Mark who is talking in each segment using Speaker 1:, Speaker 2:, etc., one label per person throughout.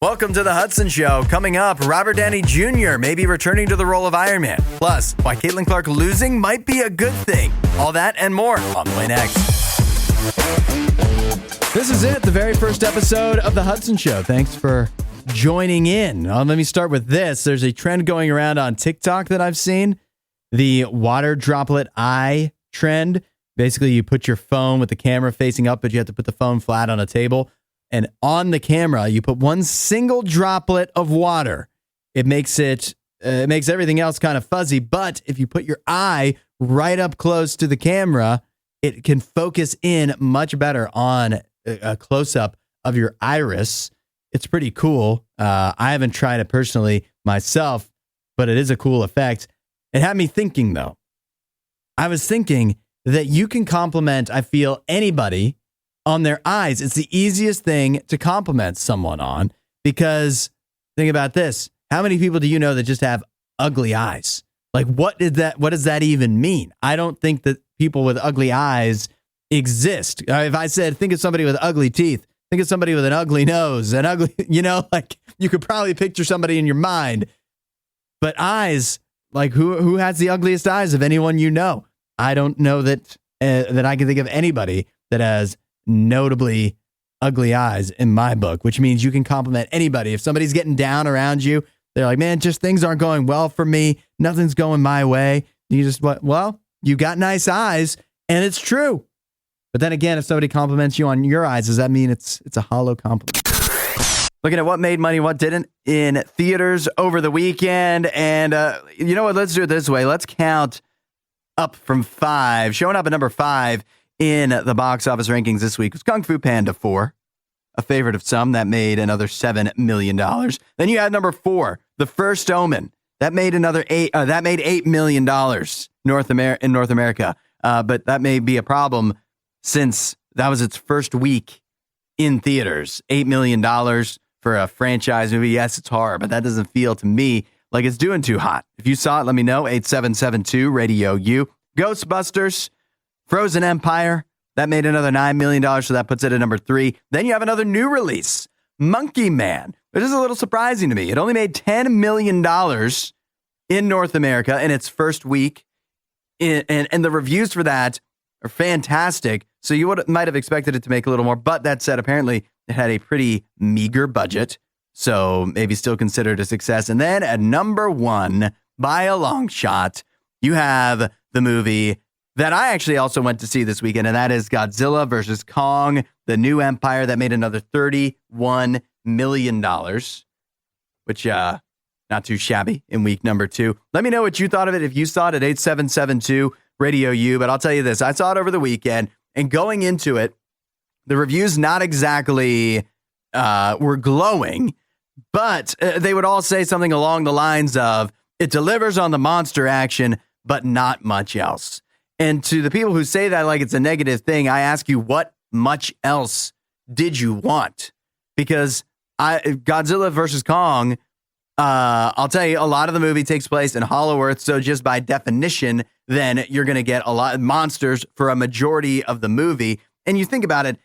Speaker 1: Welcome to the Hudson Show. Coming up, Robert Downey Jr. may be returning to the role of Iron Man. Plus, why Caitlin Clark losing might be a good thing. All that and more on the way next. This is it, the very first episode of the Hudson Show. Thanks for joining in. Let me start with this. There's a trend going around on TikTok that I've seen. The water droplet eye trend. Basically, you put your phone with the camera facing up, but you have to put the phone flat on a table. And on the camera, you put one single droplet of water. It makes everything else kind of fuzzy. But if you put your eye right up close to the camera, it can focus in much better on a close-up of your iris. It's pretty cool. I haven't tried it personally myself, but it is a cool effect. It had me thinking, though. I was thinking that you can compliment, I feel, anybody on their eyes. It's the easiest thing to compliment someone on, because think about this. How many people do you know that just have ugly eyes? Like, what does that even mean? I don't think that people with ugly eyes exist. If I said, think of somebody with ugly teeth, think of somebody with an ugly nose, an ugly, like you could probably picture somebody in your mind. But eyes, like who has the ugliest eyes of anyone you know? I don't know that I can think of anybody that has notably ugly eyes in my book, which means you can compliment anybody. If somebody's getting down around you, they're like, man, just things aren't going well for me. Nothing's going my way. You just, well, you got nice eyes, and it's true. But then again, if somebody compliments you on your eyes, does that mean it's a hollow compliment? Looking at what made money, what didn't in theaters over the weekend. And you know what? Let's do it this way. Let's count up from 5. Showing up at number 5 in the box office rankings this week was Kung Fu Panda 4, a favorite of some that made another $7 million. Then you had number 4, The First Omen. That made another $8 million in North America. But that may be a problem since that was its first week in theaters. $8 million for a franchise movie. Yes, it's horror, but that doesn't feel to me like it's doing too hot. If you saw it, let me know. 8772 RadioU. Ghostbusters, Frozen Empire, that made another $9 million, so that puts it at number 3. Then you have another new release, Monkey Man. This is a little surprising to me. It only made $10 million in North America in its first week, and the reviews for that are fantastic, so you might have expected it to make a little more, but that said, apparently it had a pretty meager budget, so maybe still considered a success. And then at number 1, by a long shot, you have the movie that I actually also went to see this weekend, and that is Godzilla versus Kong, The New Empire, that made another $31 million, which, not too shabby in week number 2. Let me know what you thought of it if you saw it at 8772 RadioU, but I'll tell you this, I saw it over the weekend, and going into it, the reviews not exactly were glowing, but they would all say something along the lines of, it delivers on the monster action, but not much else. And to the people who say that like it's a negative thing, I ask you, what much else did you want? Because Godzilla versus Kong, I'll tell you, a lot of the movie takes place in Hollow Earth. So just by definition, then you're going to get a lot of monsters for a majority of the movie. And you think about it,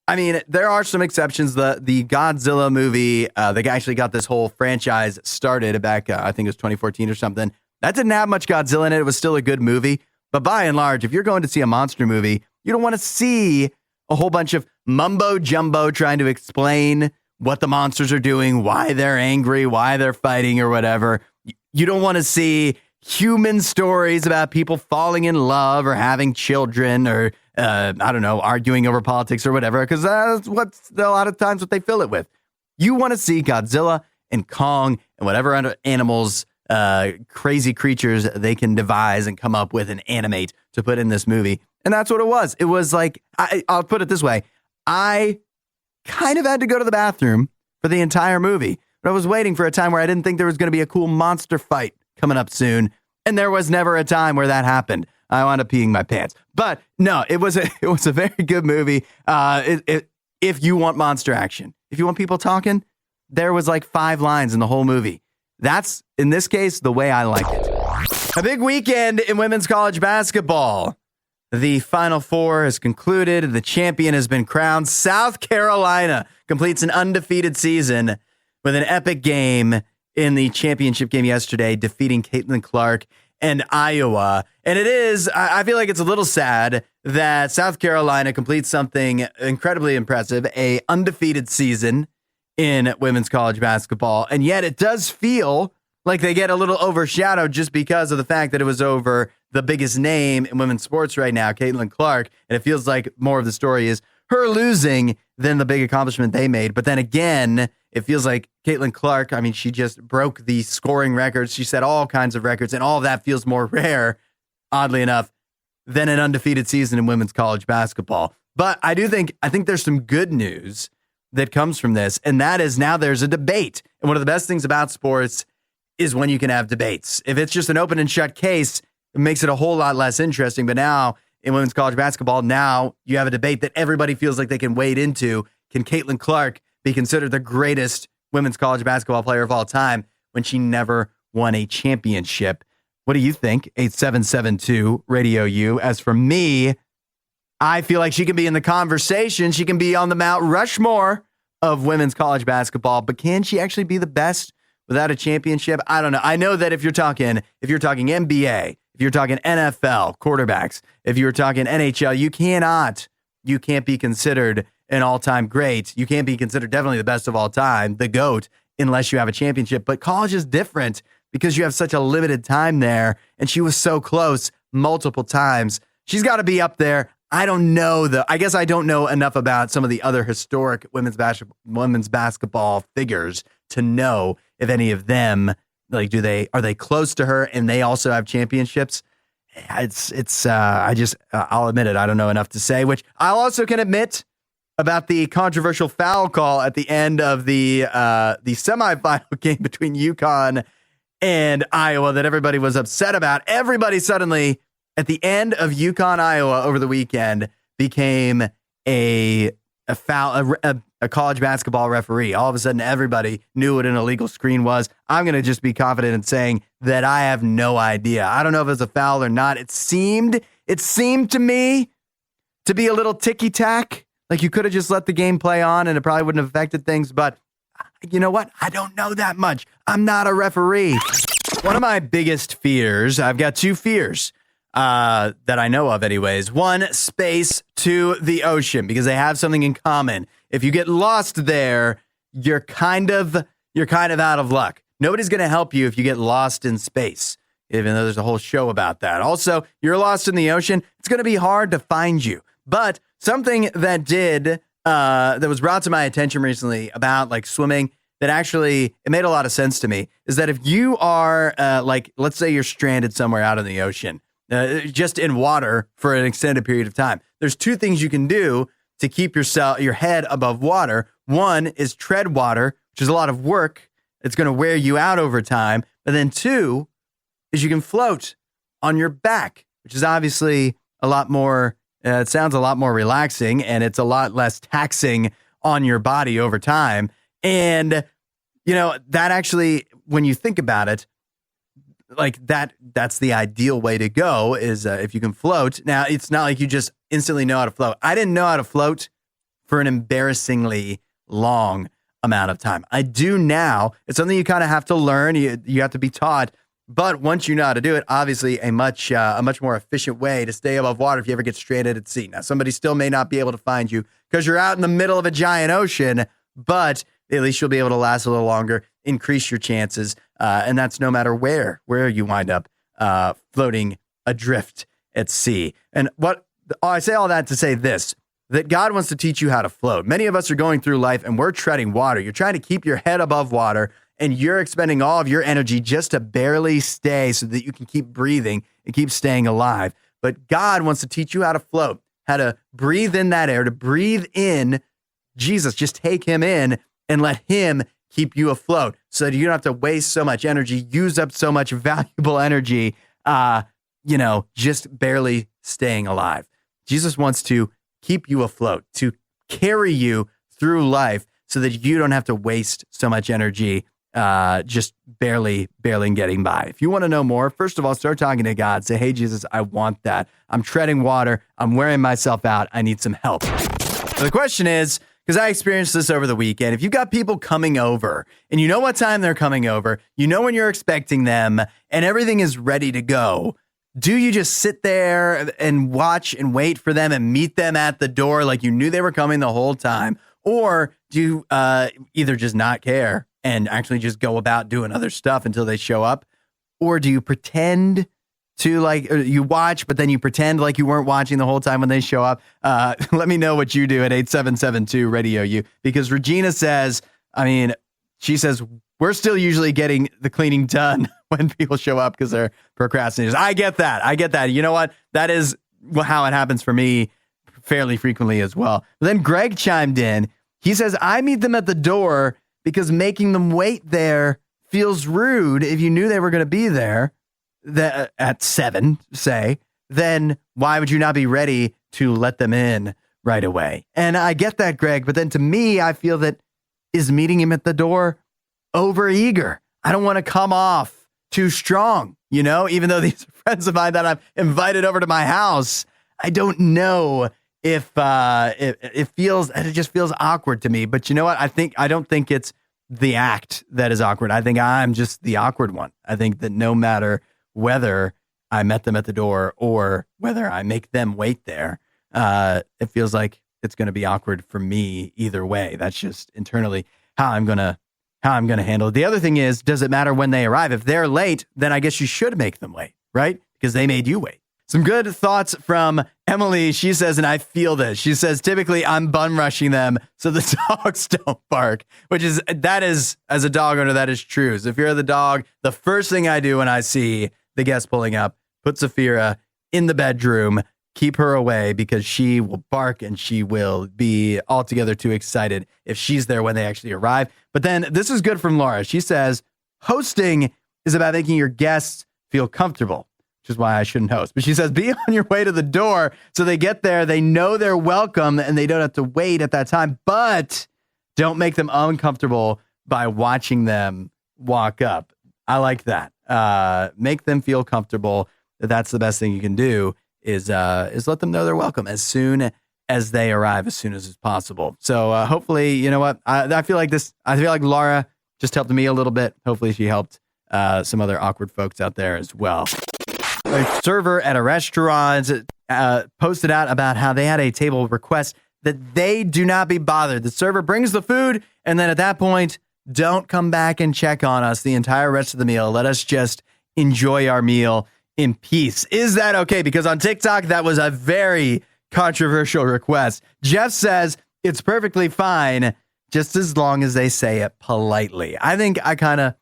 Speaker 1: I mean, there are some exceptions. The Godzilla movie, they actually got this whole franchise started back, I think it was 2014 or something. That didn't have much Godzilla in it. It was still a good movie. But by and large, if you're going to see a monster movie, you don't want to see a whole bunch of mumbo jumbo trying to explain what the monsters are doing, why they're angry, why they're fighting or whatever. You don't want to see human stories about people falling in love or having children or, I don't know, arguing over politics or whatever, because that's what's a lot of times what they fill it with. You want to see Godzilla and Kong and whatever other animals, crazy creatures they can devise and come up with and animate to put in this movie. And that's what it was. It was like, I'll put it this way. I kind of had to go to the bathroom for the entire movie, but I was waiting for a time where I didn't think there was going to be a cool monster fight coming up soon. And there was never a time where that happened. I wound up peeing my pants. But no, it was a very good movie. If you want monster action, if you want people talking, there was like 5 lines in the whole movie. That's, in this case, the way I like it. A big weekend in women's college basketball. The Final Four has concluded. The champion has been crowned. South Carolina completes an undefeated season, with an epic game in the championship game yesterday, defeating Caitlin Clark and Iowa. And I feel like it's a little sad that South Carolina completes something incredibly impressive, a undefeated season in women's college basketball. And yet it does feel like they get a little overshadowed just because of the fact that it was over the biggest name in women's sports right now, Caitlin Clark. And it feels like more of the story is her losing than the big accomplishment they made. But then again, it feels like Caitlin Clark, I mean, she just broke the scoring records. She set all kinds of records, and all of that feels more rare, oddly enough, than an undefeated season in women's college basketball. But I think there's some good news that comes from this, and that is now there's a debate. And one of the best things about sports is when you can have debates. If it's just an open and shut case, it makes it a whole lot less interesting. But now in women's college basketball, now you have a debate that everybody feels like they can wade into. Can Caitlin Clark be considered the greatest women's college basketball player of all time when she never won a championship? What do you think? 8772 Radio U. As for me, I feel like she can be in the conversation. She can be on the Mount Rushmore of women's college basketball, but can she actually be the best without a championship? I don't know. I know that if you're talking NBA, if you're talking NFL quarterbacks, if you're talking NHL, you can't be considered an all-time great. You can't be considered definitely the best of all time, the GOAT, unless you have a championship. But college is different because you have such a limited time there, and she was so close multiple times. She's got to be up there. I don't know, though. I guess I don't know enough about some of the other historic women's basketball figures to know if any of them, like, are they close to her and they also have championships? I'll admit it. I don't know enough to say, which I also can admit about the controversial foul call at the end of the semifinal game between UConn and Iowa that everybody was upset about. Everybody suddenly at the end of UConn, Iowa over the weekend became a college basketball referee. All of a sudden, everybody knew what an illegal screen was. I'm going to just be confident in saying that I have no idea. I don't know if it's a foul or not. It seemed to me to be a little ticky-tack. Like you could have just let the game play on and it probably wouldn't have affected things. But you know what? I don't know that much. I'm not a referee. One of my biggest fears, I've got two fears that I know of anyways. One, space. Two, the ocean, because they have something in common. If you get lost there, you're kind of out of luck. Nobody's going to help you if you get lost in space, even though there's a whole show about that. Also, you're lost in the ocean, it's going to be hard to find you. But something that was brought to my attention recently about like swimming that actually it made a lot of sense to me is that if you are let's say you're stranded somewhere out in the ocean, just in water for an extended period of time, there's two things you can do to keep your head above water. One is tread water, which is a lot of work. It's going to wear you out over time. But then two is you can float on your back, which is obviously a lot more, it sounds a lot more relaxing, and it's a lot less taxing on your body over time. And, that actually, when you think about it, like that's the ideal way to go is if you can float. Now, it's not like you just instantly know how to float. I didn't know how to float for an embarrassingly long amount of time. I do now. It's something you kind of have to learn. You have to be taught. But once you know how to do it, obviously a much more efficient way to stay above water if you ever get stranded at sea. Now, somebody still may not be able to find you because you're out in the middle of a giant ocean, but at least you'll be able to last a little longer, increase your chances. And that's no matter where you wind up floating adrift at sea. And I say all that to say this, that God wants to teach you how to float. Many of us are going through life and we're treading water. You're trying to keep your head above water and you're expending all of your energy just to barely stay so that you can keep breathing and keep staying alive. But God wants to teach you how to float, how to breathe in that air, to breathe in Jesus. Just take him in and let him keep you afloat so that you don't have to waste so much energy, use up so much valuable energy, just barely staying alive. Jesus wants to keep you afloat, to carry you through life so that you don't have to waste so much energy just barely getting by. If you want to know more, first of all, start talking to God. Say, hey, Jesus, I want that. I'm treading water. I'm wearing myself out. I need some help. So the question is, because I experienced this over the weekend. If you've got people coming over and you know what time they're coming over, you know when you're expecting them and everything is ready to go, do you just sit there and watch and wait for them and meet them at the door like you knew they were coming the whole time? Or do you either just not care and actually just go about doing other stuff until they show up? Or do you pretend to you watch, but then you pretend like you weren't watching the whole time when they show up? Let me know what you do at 8772 RadioU, because Regina says, she says, we're still usually getting the cleaning done when people show up because they're procrastinators. I get that. You know what? That is how it happens for me fairly frequently as well. But then Greg chimed in. He says, I meet them at the door because making them wait there feels rude. If you knew they were going to be there at 7, say, then why would you not be ready to let them in right away? And I get that, Greg. But then to me, I feel that is meeting him at the door over eager. I don't want to come off too strong, even though these are friends of mine that I've invited over to my house. I don't know if it just feels awkward to me. But you know what? I don't think it's the act that is awkward. I think I'm just the awkward one. I think that no matter whether I met them at the door or whether I make them wait there, it feels like it's going to be awkward for me either way. That's just internally how I'm going to handle it. The other thing is, does it matter when they arrive? If they're late, then I guess you should make them wait, right? Because they made you wait. Some good thoughts from Emily. She says, and I feel this. She says, typically I'm bum rushing them so the dogs don't bark, that is, as a dog owner, that is true. So if you're the dog, the first thing I do when I see the guest pulling up, put Saphira in the bedroom, keep her away because she will bark and she will be altogether too excited if she's there when they actually arrive. But then this is good from Laura. She says, hosting is about making your guests feel comfortable, which is why I shouldn't host. But she says, be on your way to the door so they get there, they know they're welcome, and they don't have to wait at that time. But don't make them uncomfortable by watching them walk up. I like that. Make them feel comfortable. That's the best thing you can do is let them know they're welcome as soon as they arrive, as soon as it's possible. So hopefully, you know what? I feel like Laura just helped me a little bit. Hopefully she helped some other awkward folks out there as well. A server at a restaurant posted out about how they had a table request that they do not be bothered. The server brings the food, and then at that point, don't come back and check on us the entire rest of the meal. Let us just enjoy our meal in peace. Is that okay? Because on TikTok, that was a very controversial request. Jeff says it's perfectly fine just as long as they say it politely. I think I kind of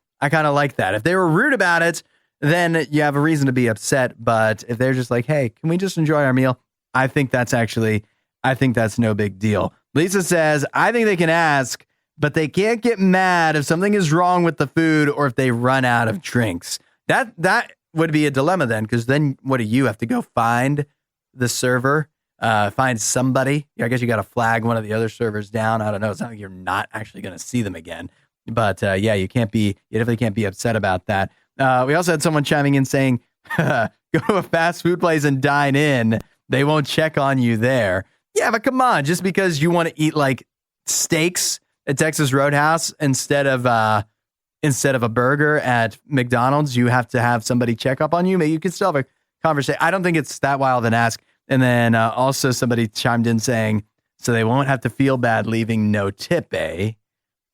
Speaker 1: like that. If they were rude about it, then you have a reason to be upset. But if they're just like, hey, can we just enjoy our meal? I think that's no big deal. Lisa says, I think they can ask, but they can't get mad if something is wrong with the food or if they run out of drinks. That would be a dilemma then, because then what do you have to go find the server, find somebody? I guess you got to flag one of the other servers down. I don't know. It's not like you're not actually going to see them again. But you definitely can't be upset about that. We also had someone chiming in saying, go to a fast food place and dine in. They won't check on you there. Yeah, but come on, just because you want to eat like steaks at Texas Roadhouse instead of a burger at McDonald's, you have to have somebody check up on you. Maybe you can still have a conversation. I don't think it's that wild an ask. And then also somebody chimed in saying, so they won't have to feel bad leaving no tip, eh?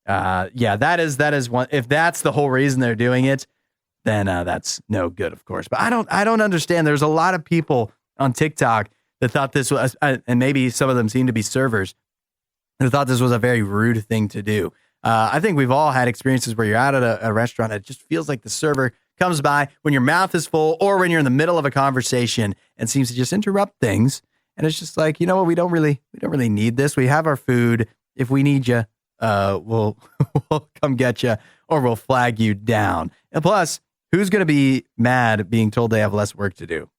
Speaker 1: That is one. If that's the whole reason they're doing it, then that's no good, of course. But I don't understand. There's a lot of people on TikTok that thought this was, and maybe some of them seem to be servers, who thought this was a very rude thing to do. I think we've all had experiences where you're out at a restaurant. It just feels like the server comes by when your mouth is full or when you're in the middle of a conversation and seems to just interrupt things. And it's just like, you know what? We don't really need this. We have our food. If we need you, we'll come get you or we'll flag you down. And plus, who's going to be mad being told they have less work to do?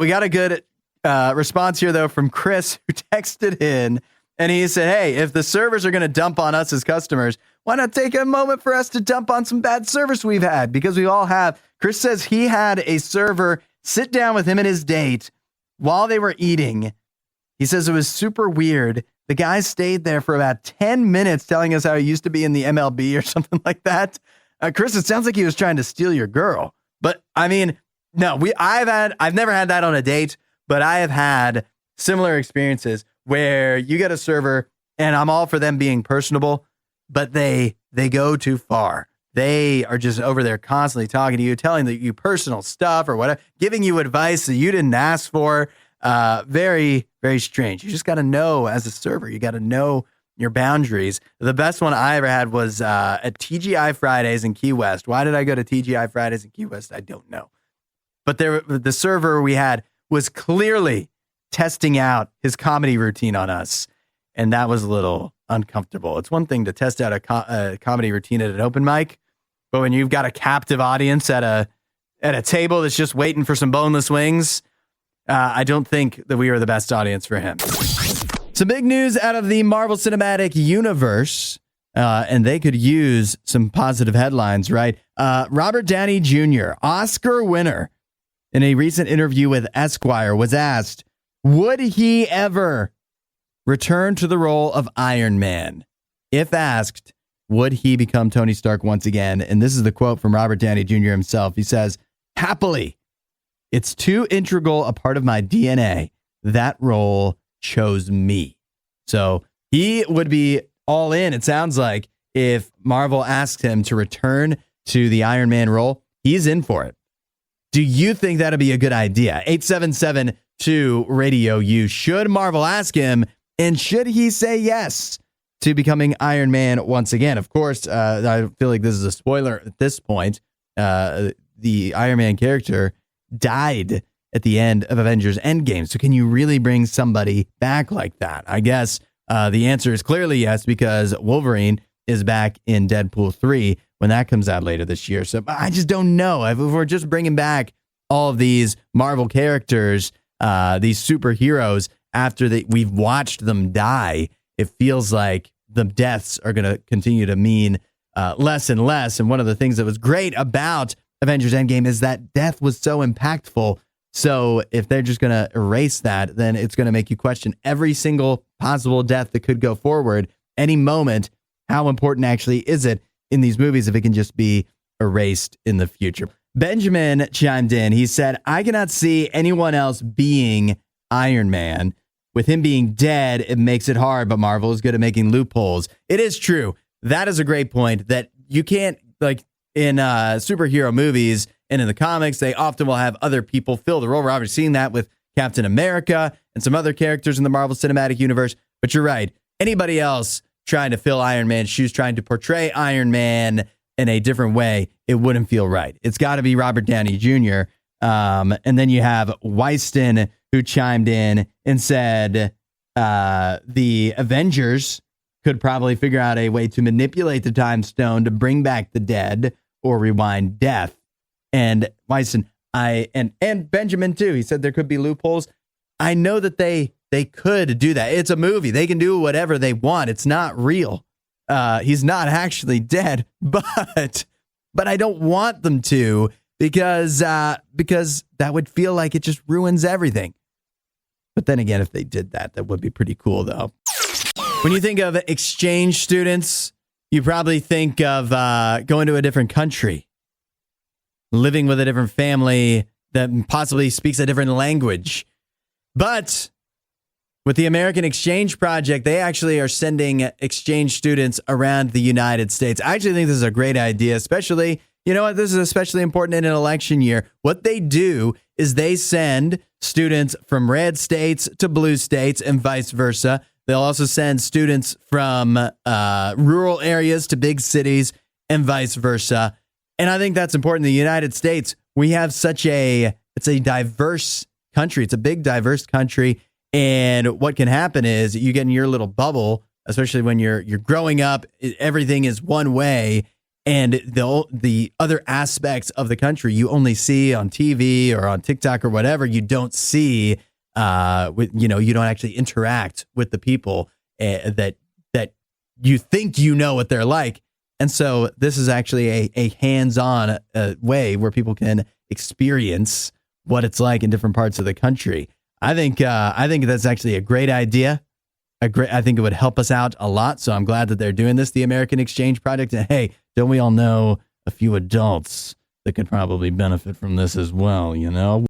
Speaker 1: We got a good response here, though, from Chris, who texted in. And he said, hey, if the servers are going to dump on us as customers, why not take a moment for us to dump on some bad service we've had? Because we all have. Chris says he had a server sit down with him and his date while they were eating. He says it was super weird The guy stayed there for about 10 minutes telling us how he used to be in the MLB or something like that. Chris, it sounds like he was trying to steal your girl. But I mean, no, I've never had that on a date, but I have had similar experiences where you get a server and I'm all for them being personable, but they go too far. They are just over there constantly talking to you, telling you personal stuff or whatever, giving you advice that you didn't ask for. Very, very strange. You just got to know as a server, you got to know your boundaries. The best one I ever had was at TGI Fridays in Key West. Why did I go to TGI Fridays in Key West? I don't know. But the server we had was clearly testing out his comedy routine on us. And that was a little uncomfortable. It's one thing to test out a comedy routine at an open mic, but when you've got a captive audience at a table that's just waiting for some boneless wings, I don't think that we were the best audience for him. Some big news out of the Marvel Cinematic Universe, and they could use some positive headlines, right? Robert Downey Jr., Oscar winner, in a recent interview with Esquire, was asked, would he ever return to the role of Iron Man? If asked, would he become Tony Stark once again? And this is the quote from Robert Downey Jr. himself. He says, happily. It's too integral a part of my DNA. That role chose me. So he would be all in, it sounds like, if Marvel asked him to return to the Iron Man role. He's in for it. Do you think that'd be a good idea? 877-2-RadioU. Should Marvel ask him, and should he say yes to becoming Iron Man once again? Of course, I feel like this is a spoiler at this point. The Iron Man character died at the end of Avengers Endgame. So can you really bring somebody back like that? I guess the answer is clearly yes, because Wolverine is back in Deadpool 3 when that comes out later this year. So I just don't know. If we're just bringing back all of these Marvel characters, these superheroes, after we've watched them die, it feels like the deaths are going to continue to mean less and less. And one of the things that was great about Avengers Endgame is that death was so impactful. So if they're just going to erase that, then it's going to make you question every single possible death that could go forward any moment. How important actually is it in these movies if it can just be erased in the future? Benjamin chimed in. He said, I cannot see anyone else being Iron Man. With him being dead, it makes it hard, but Marvel is good at making loopholes. It is true. That is a great point, that you can't, like, in superhero movies and in the comics, they often will have other people fill the role. We're obviously seeing that with Captain America and some other characters in the Marvel Cinematic Universe. But you're right. Anybody else trying to fill Iron Man's shoes, trying to portray Iron Man in a different way, it wouldn't feel right. It's got to be Robert Downey Jr. And then you have Weiston, who chimed in and said the Avengers could probably figure out a way to manipulate the time stone to bring back the dead or rewind death. And Weiston, and Benjamin too, he said there could be loopholes. I know that they could do that. It's a movie. They can do whatever they want. It's not real. He's not actually dead, but I don't want them to because that would feel like it just ruins everything. But then again, if they did that, that would be pretty cool, though. When you think of exchange students, you probably think of going to a different country, living with a different family that possibly speaks a different language. But with the American Exchange Project, they actually are sending exchange students around the United States. I actually think this is a great idea, especially, you know what, this is especially important in an election year. What they do is they send students from red states to blue states and vice versa. They'll also send students from rural areas to big cities and vice versa. And I think that's important. In the United States, we have it's a diverse country. It's a big, diverse country. And what can happen is you get in your little bubble, especially when you're growing up, everything is one way. And the other aspects of the country you only see on TV or on TikTok or whatever. You don't see, you don't actually interact with the people that you think you know what they're like. And so this is actually a hands-on way where people can experience what it's like in different parts of the country. I think that's actually a great idea. I think it would help us out a lot. So I'm glad that they're doing this, the American Exchange Project. And hey, don't we all know a few adults that could probably benefit from this as well, you know?